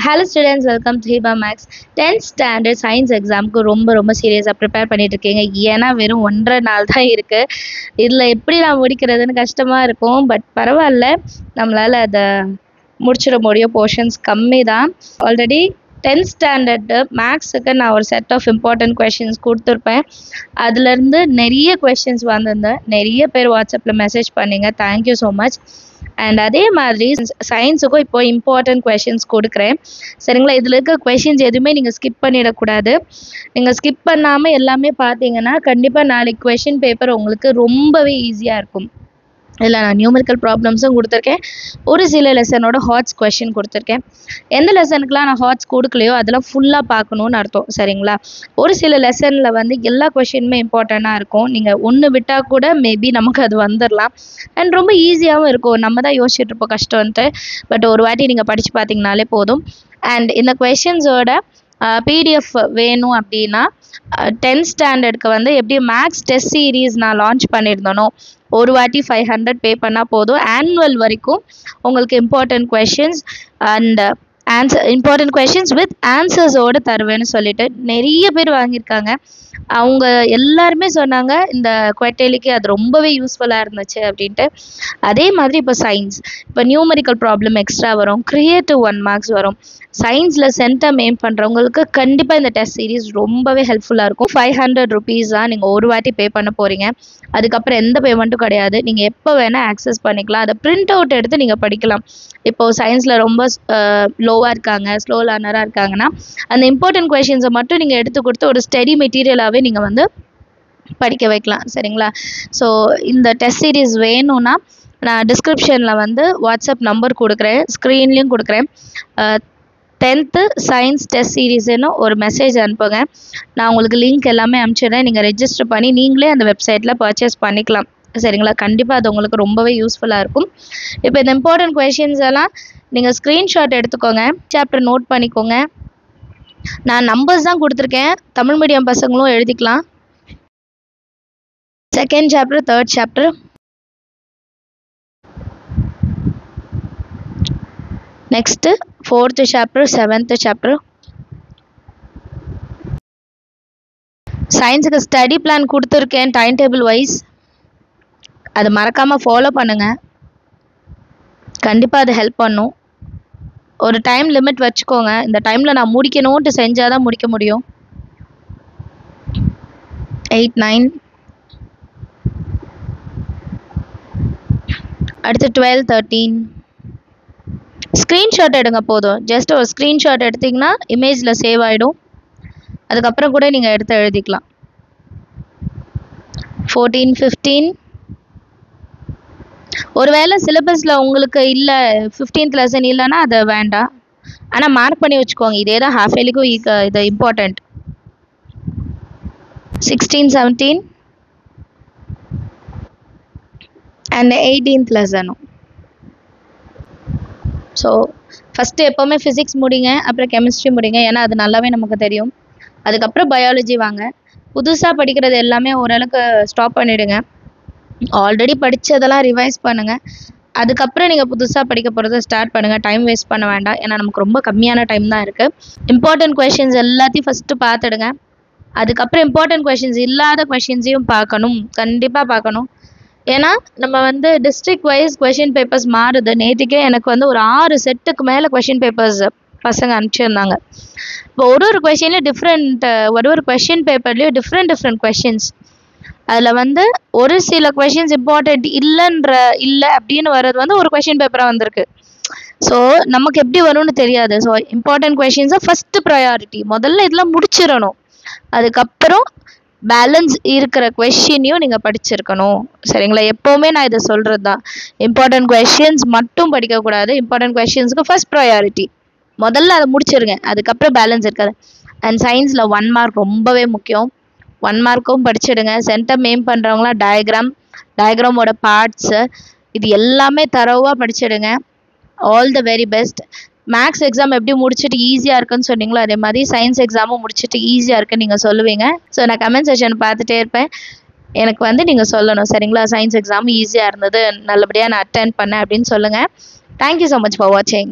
Hello students, welcome to Hiba Max. 10th standard science examக்கு ரொம்ப சீரியஸாக prepare பண்ணிட்டு இருக்கீங்க. ஏன்னா வெறும் 1.5 நாள் தான் இருக்கு. இதில் எப்படி நான் முடிக்கிறதுன்னு கஷ்டமாக இருக்கும். பட் பரவாயில்ல, நம்மளால் அதை முடிச்சிட முடியும். போர்ஷன்ஸ் கம்மி தான். ஆல்ரெடி 10th ஸ்டாண்டர்டு மேக்ஸுக்கு நான் ஒரு செட் ஆஃப் இம்பார்ட்டன்ட் கொஷின்ஸ் கொடுத்துருப்பேன். அதுலேருந்து நிறைய கொஷின்ஸ் வந்திருந்தேன். நிறைய பேர் வாட்ஸ்அப்பில் மெசேஜ் பண்ணிங்க. Thank you so much. அண்ட் அதே மாதிரி சயின்ஸுக்கும் இப்போ இம்பார்ட்டன்ட் கொஷின்ஸ் கொடுக்குறேன். சரிங்களா? இதில் இருக்க கொஷின்ஸ் எதுவுமே நீங்கள் ஸ்கிப் பண்ணிடக்கூடாது. நீங்கள் ஸ்கிப் பண்ணாமல் எல்லாமே பார்த்தீங்கன்னா கண்டிப்பாக நாளைக்கு கொஷின் பேப்பர் உங்களுக்கு ரொம்பவே ஈஸியாக இருக்கும். இதில் நான் நியூமெரிக்கல் ப்ராப்ளம்ஸும் கொடுத்துருக்கேன். ஒரு சில லெசனோட ஹாட்ஸ் கொஷின் கொடுத்துருக்கேன். எந்த லெசனுக்குலாம் நான் ஹாட்ஸ் கொடுக்கலையோ அதெல்லாம் ஃபுல்லாக பார்க்கணுன்னு அர்த்தம். சரிங்களா? ஒரு சில லெசனில் வந்து எல்லா கொஷினுமே இம்பார்ட்டண்ட்டாக இருக்கும். நீங்கள் ஒன்று விட்டால் கூட மேபி நமக்கு அது வந்துடலாம். அண்ட் ரொம்ப ஈஸியாகவும் இருக்கும். நம்ம தான் யோசிச்சுட்டு இருப்போம் கஷ்டம்ன்ட்டு. பட் ஒரு வாட்டி நீங்கள் படித்து பார்த்தீங்கனாலே போதும். அண்ட் இந்த கொஷின்ஸோட பிடிஎஃப் வேணும் அப்படின்னா 10th ஸ்டாண்டர்டுக்கு வந்து எப்படி மேக்ஸ் டெஸ்ட் சீரீஸ் நான் லான்ச் பண்ணியிருந்தேனோ ஒரு வாட்டி 500 பே பண்ணால் போதும். ஆனுவல் வரைக்கும் உங்களுக்கு important questions and important questions with ஆன்சர்ஸோடு தருவேன்னு சொல்லிட்டு நிறைய பேர் வாங்கியிருக்காங்க. அவங்க எல்லாருமே சொன்னாங்க இந்த குவார்ட்டர்லிக்கு அது ரொம்பவே யூஸ்ஃபுல்லாக இருந்துச்சு அப்படின்ட்டு. அதே மாதிரி இப்போ சயின்ஸ், இப்போ நியூமெரிக்கல் ப்ராப்ளம் எக்ஸ்ட்ரா வரும், கிரியேட்டிவ் 1 மார்க்ஸ் வரும். சயின்ஸில் சென்டம் எய்ம் பண்ணுறவங்களுக்கு கண்டிப்பாக இந்த டெஸ்ட் சீரீஸ் ரொம்பவே ஹெல்ப்ஃபுல்லாக இருக்கும். 500 ருபீஸ் தான் நீங்கள் ஒரு வாட்டி பே பண்ண போகிறீங்க. அதுக்கப்புறம் எந்த பேமெண்ட்டும் கிடையாது. நீங்கள் எப்போ வேணால் ஆக்சஸ் பண்ணிக்கலாம். அதை பிரிண்ட் அவுட் எடுத்து நீங்கள் படிக்கலாம். இப்போது சயின்ஸில் ரொம்ப லோவாக இருக்காங்க, ஸ்லோ லேர்னராக இருக்காங்கன்னா அந்த இம்பார்ட்டன்ட் கொஷின்ஸை மட்டும் நீங்கள் எடுத்து கொடுத்து ஒரு ஸ்டடி மெட்டீரியலாகவே நீங்கள் வந்து படிக்க வைக்கலாம். சரிங்களா? ஸோ இந்த டெஸ்ட் சீரீஸ் வேணும்னா நான் டிஸ்கிரிப்ஷனில் வந்து வாட்ஸ்அப் நம்பர் கொடுக்குறேன், ஸ்க்ரீன்லேயும் கொடுக்குறேன். 10th சயின்ஸ் டெஸ்ட் சீரீஸ்னு ஒரு மெசேஜ் அனுப்புங்க. நான் உங்களுக்கு லிங்க் எல்லாமே அனுப்பிச்சிடுறேன். நீங்கள் ரெஜிஸ்டர் பண்ணி நீங்களே அந்த வெப்சைட்டில் பர்ச்சேஸ் பண்ணிக்கலாம். சரிங்களா? கண்டிப்பாக அது உங்களுக்கு ரொம்பவே யூஸ்ஃபுல்லாக இருக்கும். இப்போ இந்த இம்பார்ட்டன்ட் கொஷின்ஸ் எல்லாம் நீங்கள் ஸ்க்ரீன்ஷாட் எடுத்துக்கோங்க, சாப்டர் நோட் பண்ணிக்கோங்க. நான் நம்பர்ஸ் தான் கொடுத்துருக்கேன். தமிழ் மீடியம் பசங்களும் எழுதிக்கலாம். 2nd chapter, 3rd chapter, next 4th chapter, 7th chapter. சயின்ஸுக்கு ஸ்டடி பிளான் கொடுத்துருக்கேன் டைம் டேபிள் வைஸ். அதை மறக்காமல் ஃபாலோ பண்ணுங்கள். கண்டிப்பாக அது ஹெல்ப் பண்ணும். ஒரு டைம் லிமிட் வச்சுக்கோங்க. இந்த டைமில் நான் முடிக்கணும்ன்ட்டு செஞ்சால் தான் முடிக்க முடியும். 8, 9, அடுத்து 12, 13. ஸ்க்ரீன்ஷாட் எடுங்க போதும். ஜஸ்ட் ஒரு ஸ்க்ரீன்ஷாட் எடுத்திங்கன்னா இமேஜில் சேவ் ஆகிடும். அதுக்கப்புறம் கூட நீங்கள் எடுத்து எழுதிக்கலாம். 14, 15. ஒருவேளை சிலபஸில் உங்களுக்கு இல்லை, 15th லெசன் இல்லைன்னா அதை வேண்டாம். ஆனால் மார்க் பண்ணி வச்சுக்கோங்க. இதே தான் ஹாஃப் இயர்லிக்கும் இது இம்பார்ட்டண்ட். 16, 17 அண்ட் 18th லெசனும். ஸோ ஃபஸ்ட்டு எப்போவுமே ஃபிசிக்ஸ் முடிங்க, அப்புறம் கெமிஸ்ட்ரி முடிங்க. ஏன்னா அது நல்லாவே நமக்கு தெரியும். அதுக்கப்புறம் பயாலஜி வாங்க. புதுசாக படிக்கிறது எல்லாமே ஓரளவுக்கு ஸ்டாப் பண்ணிவிடுங்க. ஆல்ரெடி படித்ததெல்லாம் ரிவைஸ் பண்ணுங்கள். அதுக்கப்புறம் நீங்கள் புதுசாக படிக்க போகிறத ஸ்டார்ட் பண்ணுங்கள். டைம் வேஸ்ட் பண்ண வேண்டாம். ஏன்னா நமக்கு ரொம்ப கம்மியான டைம் தான் இருக்குது. இம்பார்ட்டன்ட் கொஷின்ஸ் எல்லாத்தையும் ஃபஸ்ட்டு பார்த்துடுங்க. அதுக்கப்புறம் இம்பார்ட்டன்ட் கொஷின்ஸ் இல்லாத கொஷின்ஸையும் பார்க்கணும், கண்டிப்பாக பார்க்கணும். ஏன்னா நம்ம வந்து டிஸ்ட்ரிக்ட் வைஸ் கொஷின் பேப்பர்ஸ் மாறுது. நேற்றுக்கே எனக்கு வந்து ஒரு 6 செட்டுக்கு மேலே கொஷின் பேப்பர்ஸ் பசங்க அனுப்பிச்சிருந்தாங்க. இப்போ ஒரு கொஷின்லேயும் டிஃப்ரெண்ட், ஒரு கொஷின் பேப்பர்லேயும் டிஃப்ரெண்ட் கொஷின்ஸ். அதில் வந்து ஒரு சில கொஷின்ஸ் இம்பார்ட்டண்ட் இல்லை அப்படின்னு வர்றது வந்து ஒரு கொஷின் பேப்பராக வந்திருக்கு. ஸோ நமக்கு எப்படி வரும்னு தெரியாது. ஸோ இம்பார்ட்டன்ட் கொஷின்ஸை ஃபஸ்ட்டு ப்ரையாரிட்டி, முதல்ல இதெல்லாம் முடிச்சிடணும். அதுக்கப்புறம் பேலன்ஸ் இருக்கிற கொஷினையும் நீங்கள் படிச்சிருக்கணும். சரிங்களா? எப்போவுமே நான் இதை சொல்கிறது தான். இம்பார்ட்டன்ட் கொஷின்ஸ் மட்டும் படிக்கக்கூடாது. இம்பார்ட்டன்ட் கொஷின்ஸுக்கு ஃபஸ்ட் ப்ரையாரிட்டி, முதல்ல அதை முடிச்சிருங்க. அதுக்கப்புறம் பேலன்ஸ் இருக்காது. அண்ட் சயின்ஸில் 1 மார்க் ரொம்பவே முக்கியம். 1 மார்க்கும் படிச்சிடுங்க. சென்டம் எய்ம் பண்ணுறவங்களாம் டயக்ராமோட பார்ட்ஸு இது எல்லாமே தரோவாக படிச்சிடுங்க. All the very best. Maths exam எப்படி முடிச்சுட்டு ஈஸியாக இருக்குன்னு சொன்னீங்களோ அதே மாதிரி சயின்ஸ் எக்ஸாமும் முடிச்சுட்டு ஈஸியாக இருக்குன்னு நீங்கள் சொல்லுவீங்க. ஸோ நான் கமெண்ட் செஷன் பார்த்துட்டே இருப்பேன். எனக்கு வந்து நீங்கள் சொல்லணும். சரிங்களா? சயின்ஸ் எக்ஸாம் ஈஸியாக இருந்தது, நல்லபடியாக நான் அட்டென்ட் பண்ணேன் அப்படின்னு சொல்லுங்கள். தேங்க்யூ ஸோ மச் ஃபார் வாட்சிங்.